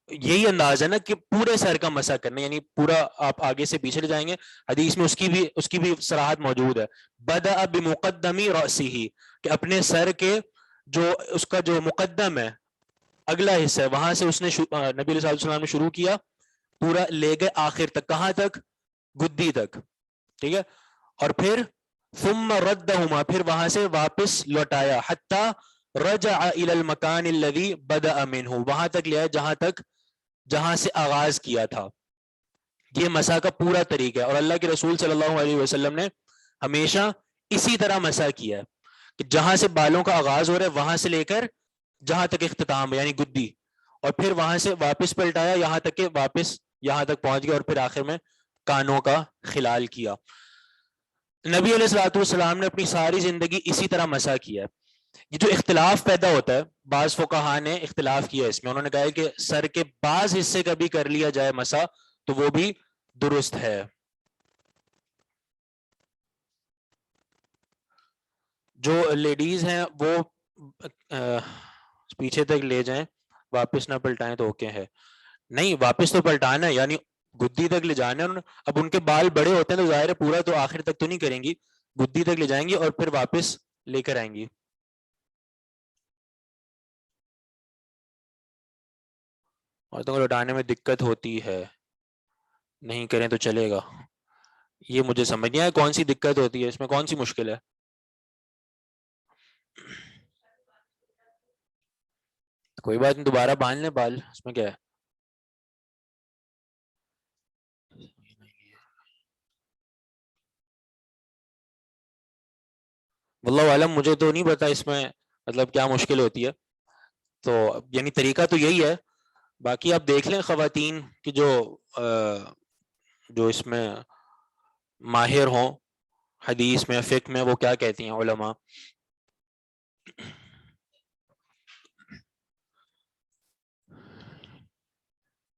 یہی انداز ہے نا کہ پورے سر کا مسح کرنا، یعنی پورا آپ آگے سے پیچھے لے جائیں گے، حدیث میں اس کی بھی صراحت موجود ہے. بدأ بمقدم رأسہ، کہ اپنے سر کے جو اس کا جو مقدم ہے، اگلا حصہ ہے، وہاں سے اس نے نبی علیہ السلام نے شروع کیا، پورا لے گئے آخر تک. کہاں تک؟ گدی تک. ٹھیک ہے. اور پھر ثم ردہما، پھر وہاں سے واپس لوٹایا، حتی رجع الی المکان الذی بدأ منہ، وہاں تک لے آیا جہاں سے آغاز کیا تھا. یہ مسح کا پورا طریقہ ہے، اور اللہ کے رسول صلی اللہ علیہ وسلم نے ہمیشہ اسی طرح مسح کیا ہے کہ جہاں سے بالوں کا آغاز ہو رہا ہے وہاں سے لے کر جہاں تک اختتام ہے یعنی گدی، اور پھر وہاں سے واپس پلٹایا یہاں تک کہ واپس یہاں تک پہنچ گیا، اور پھر آخر میں کانوں کا خلال کیا. نبی علیہ الصلوۃ والسلام نے اپنی ساری زندگی اسی طرح مسح کیا ہے. یہ جو اختلاف پیدا ہوتا ہے، بعض فقہا نے اختلاف کیا اس میں، انہوں نے کہا ہے کہ سر کے بعض حصے کا بھی کر لیا جائے مسح تو وہ بھی درست ہے. جو لیڈیز ہیں وہ پیچھے تک لے جائیں، واپس نہ پلٹائیں تو اوکے ہے. نہیں، واپس تو پلٹانا ہے، یعنی گدی تک لے جانا ہے. اب ان کے بال بڑے ہوتے ہیں تو ظاہر ہے پورا تو آخر تک تو نہیں کریں گی، گدی تک لے جائیں گی اور پھر واپس لے کر آئیں گی. عورتوں کو لوٹانے میں دقت ہوتی ہے، نہیں کریں تو چلے گا. یہ مجھے سمجھ نہیں آیا کون سی دقت ہوتی ہے، اس میں کون سی مشکل ہے؟ کوئی بات نہیں، دوبارہ باندھ لیں بال، اس میں کیا ہے. واللہ عالم، مجھے تو نہیں پتا اس میں مطلب کیا مشکل ہوتی ہے. تو یعنی طریقہ تو یہی ہے، باقی آپ دیکھ لیں خواتین کی جو اس میں ماہر ہوں حدیث میں فقہ میں، وہ کیا کہتی ہیں علماء.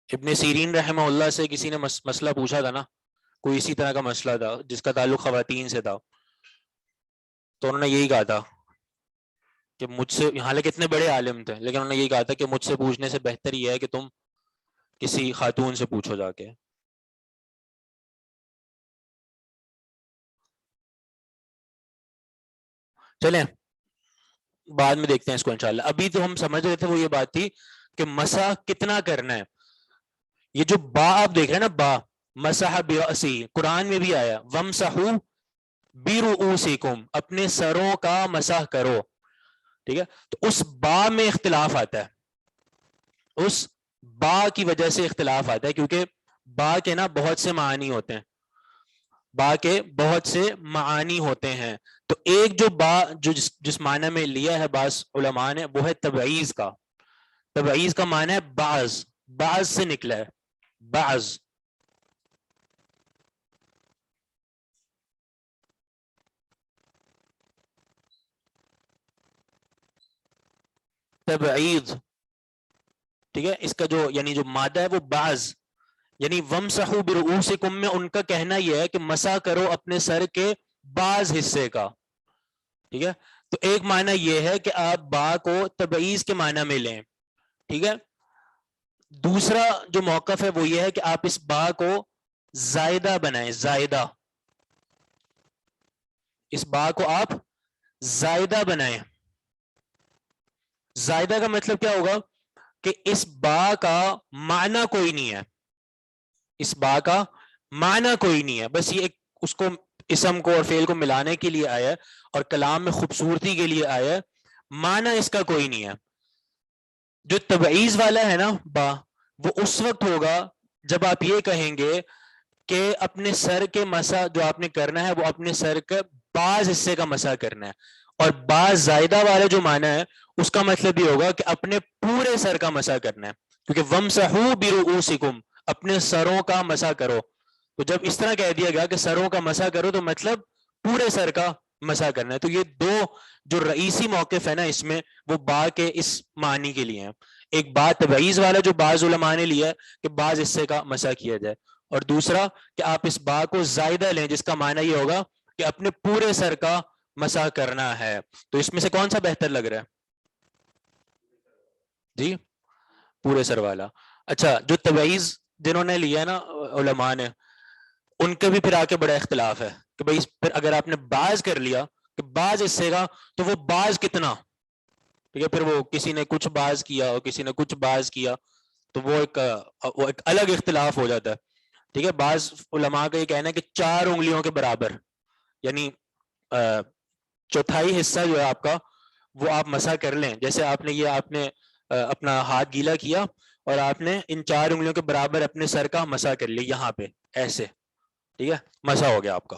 ابن سیرین رحمہ اللہ سے کسی نے مسئلہ پوچھا تھا نا، کوئی اسی طرح کا مسئلہ تھا جس کا تعلق خواتین سے تھا، تو انہوں نے یہی کہا تھا کہ مجھ سے، حالانکہ اتنے بڑے عالم تھے لیکن انہوں نے یہی کہا تھا کہ مجھ سے پوچھنے سے بہتر یہ ہے کہ تم کسی خاتون سے پوچھو جا کے. چلیں بعد میں دیکھتے ہیں اس کو انشاءاللہ. ابھی تو ہم سمجھ رہے تھے وہ یہ بات تھی کہ مسح کتنا کرنا ہے. یہ جو با آپ دیکھ رہے ہیں نا، با مسح برأسی، قرآن میں بھی آیا وَامْسَحُوا بِرُؤُوسِكُمْ، اپنے سروں کا مسح کرو. ٹھیک ہے. تو اس با میں اختلاف آتا ہے، اس با کی وجہ سے اختلاف آتا ہے، کیونکہ با کے نا بہت سے معنی ہوتے ہیں، با کے بہت سے معانی ہوتے ہیں. تو ایک جو با جو جس معنی میں لیا ہے بعض علماء نے، وہ ہے تبعیض کا. تبعیض کا معنی ہے بعض، بعض سے نکلا ہے، بعض. تبعیض، ٹھیک ہے. اس کا جو یعنی جو مادہ ہے وہ بعض، یعنی وَامْسَحُوا بِرُؤُوسِكُمْ میں ان کا کہنا یہ ہے کہ مسح کرو اپنے سر کے بعض حصے کا. ٹھیک ہے. تو ایک معنی یہ ہے کہ آپ با کو تبعیض کے معنی میں لیں. ٹھیک ہے. دوسرا جو موقف ہے وہ یہ ہے کہ آپ اس با کو زائدہ بنائیں، زائدہ، اس با کو آپ زائدہ بنائیں. زائدہ کا مطلب کیا ہوگا کہ اس با کا معنی کوئی نہیں ہے، اس با کا معنی کوئی نہیں ہے، بس یہ اس کو اسم کو اور فعل کو ملانے کے لیے آیا ہے اور کلام میں خوبصورتی کے لیے آیا ہے. معنی اس کا کوئی نہیں ہے. جو تبعیض والا ہے نا با، وہ اس وقت ہوگا جب آپ یہ کہیں گے کہ اپنے سر کے مسح جو آپ نے کرنا ہے وہ اپنے سر کے بعض حصے کا مسح کرنا ہے. اور بعض زائدہ والا جو معنی ہے اس کا مطلب یہ ہوگا کہ اپنے پورے سر کا مسح کرنا ہے، کیونکہ وَامْسَحُوا بِرُؤُوسِكُمْ، اپنے سروں کا مسح کرو. تو جب اس طرح کہہ دیا گیا کہ سروں کا مسح کرو تو مطلب پورے سر کا مسح کرنا ہے. تو یہ دو جو رئیسی موقف ہے نا اس میں، وہ با کے اس معنی کے لیے ہیں. ایک بات تبعیض والا جو بعض علماء نے لیا ہے کہ بعض حصے کا مسح کیا جائے، اور دوسرا کہ آپ اس با کو زائدہ لیں جس کا معنی یہ ہوگا کہ اپنے پورے سر کا مسح کرنا ہے. تو اس میں سے کون سا بہتر لگ رہا ہے جی؟ پورے سر والا. اچھا، جو تبعیض جنہوں نے لیا ہے نا علماء نے، ان کے بھی پھر آ کے بڑا اختلاف ہے کہ بھائی پھر اگر آپ نے بعض کر لیا کہ بعض حصے کا، تو وہ بعض کتنا، ٹھیک ہے، پھر وہ کسی نے کچھ بعض کیا اور کسی نے کچھ بعض کیا، تو وہ ایک الگ اختلاف ہو جاتا ہے. ٹھیک ہے، بعض علماء کا یہ کہنا ہے کہ 4 انگلیوں کے برابر، یعنی چوتھائی حصہ جو ہے آپ کا وہ آپ مسح کر لیں. جیسے آپ نے اپنا ہاتھ گیلا کیا اور آپ نے ان 4 انگلیوں کے برابر اپنے سر کا مسح کر لیا یہاں پہ ایسے، ٹھیک ہے، مسح ہو گیا آپ کا،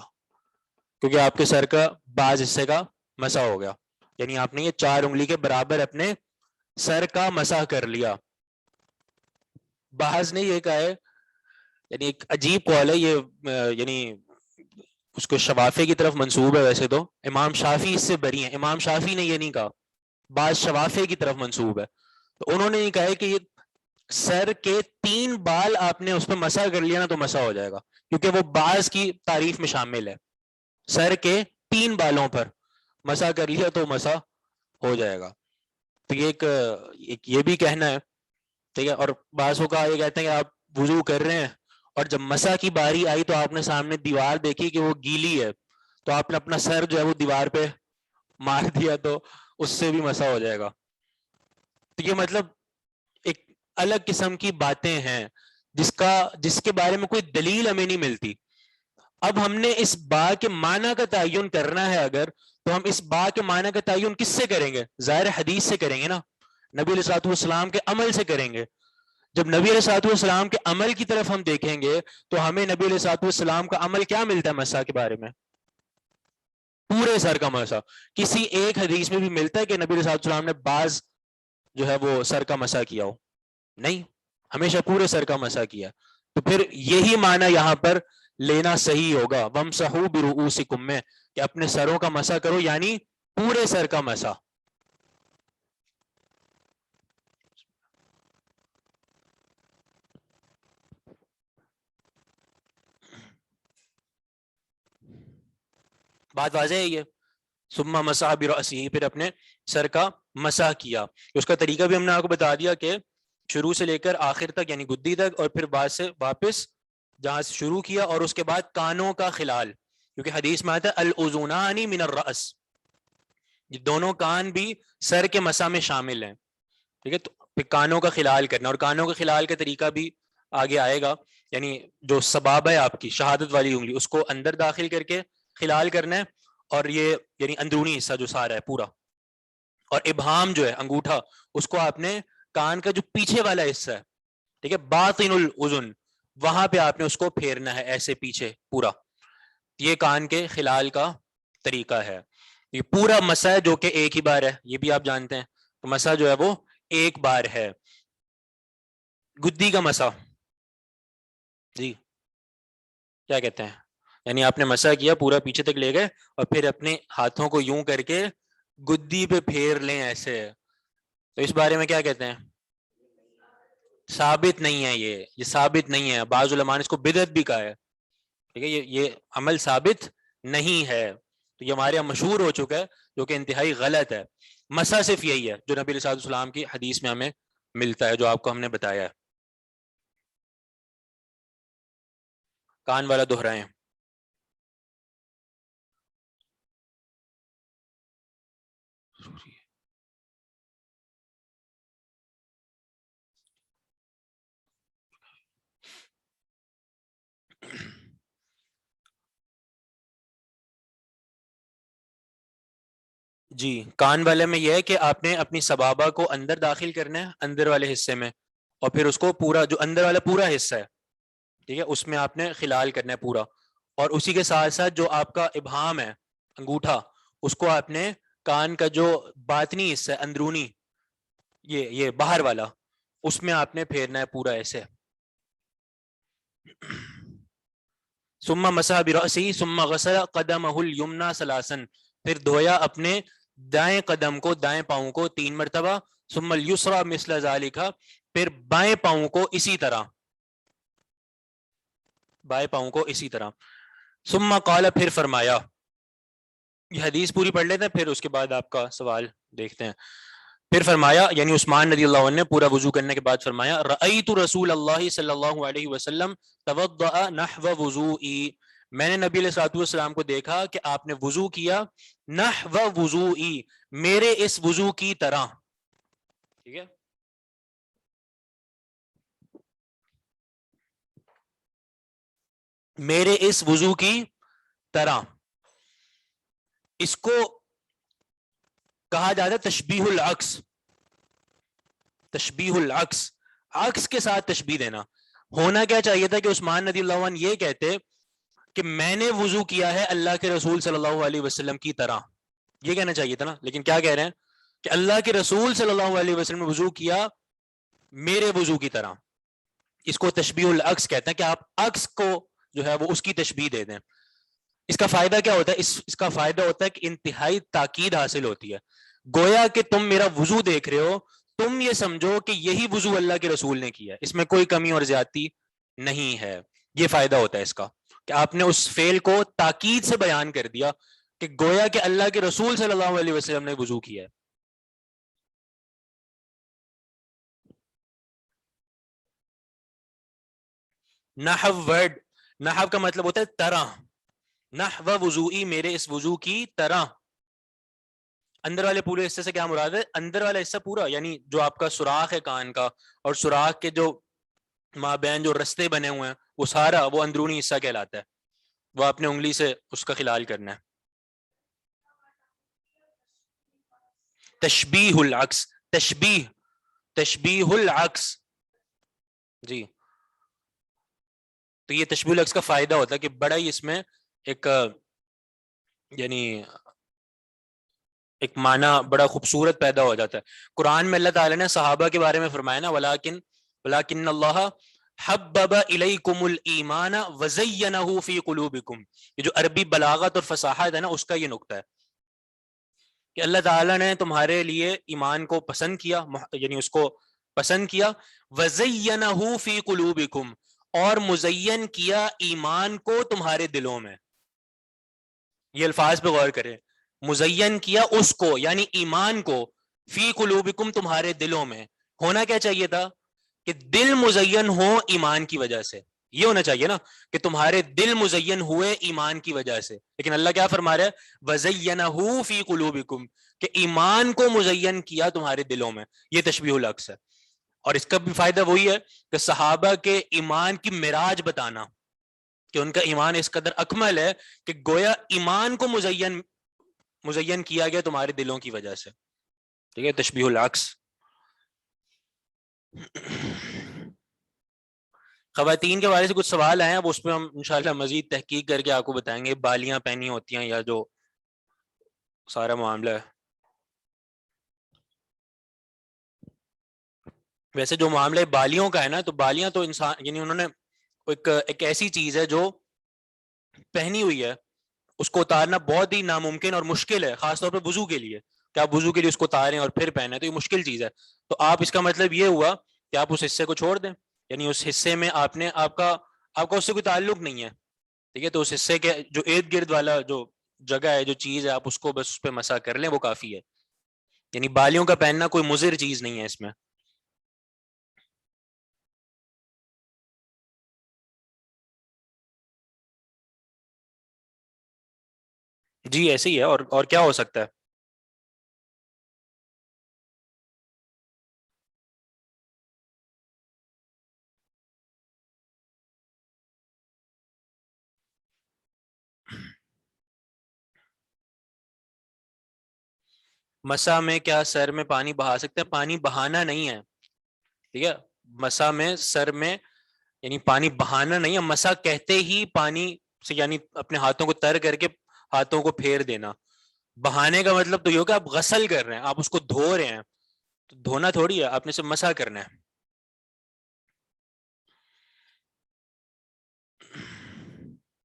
کیونکہ آپ کے سر کا بعض حصے کا مسح ہو گیا. یعنی آپ نے یہ 4 انگلی کے برابر اپنے سر کا مسح کر لیا. بعض نے یہ کہا ہے، یعنی ایک عجیب قول ہے یہ، یعنی اس کو شوافے کی طرف منسوب ہے، ویسے تو امام شافی اس سے بری ہیں. امام شافی نے یہ نہیں کہا، بعض شوافے کی طرف منسوب ہے. تو انہوں نے یہ کہا ہے کہ یہ سر کے 3 بال آپ نے اس پہ مسح کر لیا نا تو مسح ہو جائے گا، کیونکہ وہ بعض کی تعریف میں شامل ہے. سر کے 3 بالوں پر مسح کر لیا تو مسح ہو جائے گا. تو یہ ایک یہ بھی کہنا ہے، ٹھیک ہے. اور بعضوں کا یہ کہتے ہیں کہ آپ وضو کر رہے ہیں اور جب مسح کی باری آئی تو آپ نے سامنے دیوار دیکھی کہ وہ گیلی ہے، تو آپ نے اپنا سر جو ہے وہ دیوار پہ مار دیا تو اس سے بھی مسح ہو جائے گا. تو یہ مطلب ایک الگ قسم کی باتیں ہیں جس کے بارے میں کوئی دلیل ہمیں نہیں ملتی. اب ہم نے اس با کے معنی کا تعین کرنا ہے اگر، تو ہم اس با کے معنی کا تعین کس سے کریں گے؟ ظاہر حدیث سے کریں گے نا، نبی علیہ الصلوۃ والسلام کے عمل سے کریں گے. جب نبی علیہ الصلوۃ والسلام کے عمل کی طرف ہم دیکھیں گے تو ہمیں نبی علیہ الصلوۃ والسلام کا عمل کیا ملتا ہے مسح کے بارے میں؟ پورے سر کا مسح. کسی ایک حدیث میں بھی ملتا ہے کہ نبی علیہ الصلوۃ والسلام نے بعض جو ہے وہ سر کا مسح کیا ہو؟ نہیں، ہمیشہ پورے سر کا مسح کیا. تو پھر یہی معنی یہاں پر لینا صحیح ہوگا وَامْسَحُوا بِرُؤُوسِكُمْ میں، کہ اپنے سروں کا مسح کرو، یعنی پورے سر کا مسح. بات واضح ہے یہ؟ ثم مسح برأسه، پھر اپنے سر کا مسح کیا. اس کا طریقہ بھی ہم نے آپ کو بتا دیا کہ شروع سے لے کر آخر تک یعنی گدی تک، اور پھر بعد سے واپس جہاں سے شروع کیا، اور اس کے بعد کانوں کا خلال، کیونکہ حدیث میں آتا ہے الاذنان من الرأس، یہ دونوں کان بھی سر کے مسح میں شامل ہیں. ٹھیک ہے، تو پھر کانوں کا خلال کرنا، اور کانوں کا خلال کا طریقہ بھی آگے آئے گا. یعنی جو سبابہ ہے آپ کی شہادت والی انگلی، اس کو اندر داخل کر کے خلال کرنا ہے، اور یہ یعنی اندرونی حصہ جو سارا ہے پورا، اور ابہام جو ہے انگوٹھا، اس کو آپ نے کان کا جو پیچھے والا حصہ ہے، ٹھیک ہے، باطن الاذن، وہاں پہ آپ نے اس کو پھیرنا ہے ایسے پیچھے پورا. یہ کان کے خلال کا طریقہ ہے. یہ پورا مسح جو کہ ایک ہی بار ہے، یہ بھی آپ جانتے ہیں، تو مسح جو ہے وہ ایک بار ہے. گدی کا مسح جی کیا کہتے ہیں؟ یعنی آپ نے مسح کیا، پورا پیچھے تک لے گئے، اور پھر اپنے ہاتھوں کو یوں کر کے گدی پہ پھیر لیں ایسے. تو اس بارے میں کیا کہتے ہیں؟ ثابت نہیں ہے، یہ ثابت نہیں ہے. بعض علماء نے اس کو بدعت بھی کہا ہے. ٹھیک ہے، یہ عمل ثابت نہیں ہے. تو یہ ہمارے یہاں مشہور ہو چکا ہے، جو کہ انتہائی غلط ہے. مسح صرف یہی ہے جو نبی علیہ السلام کی حدیث میں ہمیں ملتا ہے، جو آپ کو ہم نے بتایا ہے. کان والا دہرائیں. جی کان والے میں یہ ہے کہ آپ نے اپنی سبابہ کو اندر داخل کرنا ہے اندر والے حصے میں، اور پھر اس کو پورا جو اندر والا پورا حصہ ہے ٹھیک ہے اس میں آپ نے خلال کرنا ہے پورا، اور اسی کے ساتھ ساتھ جو آپ کا ابہام ہے انگوٹھا اس کو آپ نے کان کا جو باطنی حصہ ہے اندرونی یہ باہر والا اس میں آپ نے پھیرنا ہے پورا ایسے. ثم مسح برأسه ثم غسل قدمه اليمنى ثلاثا، پھر دھویا اپنے دائیں قدم کو دائیں پاؤں کو 3 مرتبہ، ثم اليسرى مثل ذلك، پھر بائیں پاؤں کو اسی طرح، بائیں پاؤں کو اسی طرح. ثم قال، پھر فرمایا، یہ حدیث پوری پڑھ لیتے ہیں پھر اس کے بعد آپ کا سوال دیکھتے ہیں. پھر فرمایا یعنی عثمان رضی اللہ عنہ نے پورا وضو کرنے کے بعد فرمایا، رأیت رسول اللہ صلی اللہ علیہ وسلم توضأ نحو وضوئی، میں نے نبی علیہ الصلوۃ والسلام کو دیکھا کہ آپ نے وضو کیا نحو وضوئی، میرے اس وضو کی طرح. ٹھیک ہے، میرے اس وضو کی طرح. اس کو کہا جاتا ہے تشبیہ العکس، تشبیہ العکس، عکس کے ساتھ تشبیہ دینا. ہونا کیا چاہیے تھا کہ عثمان رضی اللہ عنہ یہ کہتے کہ میں نے وضو کیا ہے اللہ کے رسول صلی اللہ علیہ وسلم کی طرح، یہ کہنا چاہیے تھا نا، لیکن کیا کہہ رہے ہیں کہ اللہ کے رسول صلی اللہ علیہ وسلم نے وضو کیا میرے وضو کی طرح. اس کو تشبیہ العکس کہتے ہیں کہ آپ عکس کو جو ہے وہ اس کی تشبیہ دے دیں. اس کا فائدہ کیا ہوتا ہے؟ اس کا فائدہ ہوتا ہے کہ انتہائی تاکید حاصل ہوتی ہے. گویا کہ تم میرا وضو دیکھ رہے ہو، تم یہ سمجھو کہ یہی وضو اللہ کے رسول نے کیا ہے، اس میں کوئی کمی اور زیادتی نہیں ہے. یہ فائدہ ہوتا ہے اس کا کہ آپ نے اس فعل کو تاکید سے بیان کر دیا کہ گویا کہ اللہ کے رسول صلی اللہ علیہ وسلم نے وضو کیا ہے. نحو ورڈ، نحو کا مطلب ہوتا ہے طرح، نحو وضوئی، میرے اس وضو کی طرح. اندر والے پورے حصے سے کیا مراد ہے؟ اندر والا حصہ پورا یعنی جو آپ کا سوراخ ہے کان کا، اور سوراخ کے جو مابین جو رستے بنے ہوئے ہیں وہ سارا وہ اندرونی حصہ کہلاتا ہے، وہ اپنے انگلی سے اس کا خلال کرنا ہے. تشبیہ العکس، تشبیہ، تشبیہ العکس. جی تو یہ تشبیہ العکس کا فائدہ ہوتا ہے کہ بڑا ہی اس میں ایک یعنی ایک معنی بڑا خوبصورت پیدا ہو جاتا ہے. قرآن میں اللہ تعالیٰ نے صحابہ کے بارے میں فرمایا نا، ولیکن اللہ حبب الیکم الایمان وزینہ فی قلوبکم، یہ جو عربی بلاغت اور فصاحت ہے نا اس کا یہ نقطہ ہے کہ اللہ تعالیٰ نے تمہارے لیے ایمان کو پسند کیا، یعنی اس کو پسند کیا، وزینہ فی قلوبکم، اور مزین کیا ایمان کو تمہارے دلوں میں. یہ الفاظ پہ غور کریں، مزین کیا اس کو یعنی ایمان کو، فی قلوبکم تمہارے دلوں میں. ہونا کیا چاہیے تھا کہ دل مزین ہو ایمان کی وجہ سے، یہ ہونا چاہیے نا کہ تمہارے دل مزین ہوئے ایمان کی وجہ سے. لیکن اللہ کیا فرما رہا ہے؟ وَزَيَّنَهُ فِي قُلُوبِكُمْ، کہ ایمان کو مزین کیا تمہارے دلوں میں. یہ تشبیہ العکس ہے، اور اس کا بھی فائدہ وہی ہے کہ صحابہ کے ایمان کی معراج بتانا کہ ان کا ایمان اس قدر اکمل ہے کہ گویا ایمان کو مزین کیا گیا تمہارے دلوں کی وجہ سے. ٹھیک ہے، تشبیہ العکس. خواتین کے بارے سے کچھ سوال آئے ہیں، اب اس پہ ہم انشاءاللہ مزید تحقیق کر کے آپ کو بتائیں گے. بالیاں پہنی ہوتی ہیں یا جو سارا معاملہ ہے، ویسے جو معاملہ بالیوں کا ہے نا، تو بالیاں تو انسان یعنی انہوں نے ایک ایسی چیز ہے جو پہنی ہوئی ہے، اس کو اتارنا بہت ہی ناممکن اور مشکل ہے، خاص طور پہ وضو کے لیے کہ آپ وضو کے لیے اس کو اتاریں اور پھر پہنیں، تو یہ مشکل چیز ہے. تو آپ اس کا مطلب یہ ہوا کہ آپ اس حصے کو چھوڑ دیں، یعنی اس حصے میں آپ کا اس سے کوئی تعلق نہیں ہے. ٹھیک ہے، تو اس حصے کے جو ارد گرد والا جو جگہ ہے، جو چیز ہے، آپ اس کو بس اس پہ مسح کر لیں، وہ کافی ہے. یعنی بالیوں کا پہننا کوئی مضر چیز نہیں ہے اس میں. جی ایسے ہی ہے، اور کیا ہو سکتا ہے. مسا میں کیا سر میں پانی بہا سکتے ہیں؟ پانی بہانا نہیں ہے، ٹھیک ہے، مسا میں سر میں یعنی پانی بہانا نہیں ہے، مسا کہتے ہی پانی سے یعنی اپنے ہاتھوں کو تر کر کے ہاتھوں کو پھیر دینا. بہانے کا مطلب تو یہ ہوگا آپ غسل کر رہے ہیں، آپ اس کو دھو رہے ہیں، تو دھونا تھوڑی ہے، آپ نے صرف مسا کرنا ہے.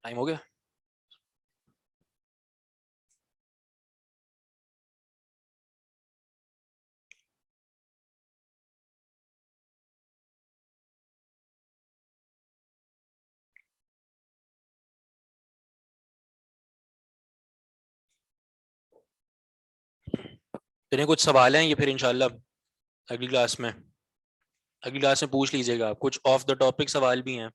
ٹائم ہو گیا. تیرے کچھ سوال ہیں یہ پھر انشاءاللہ اگلی کلاس میں پوچھ لیجیے گا. کچھ آف دا ٹاپک سوال بھی ہیں.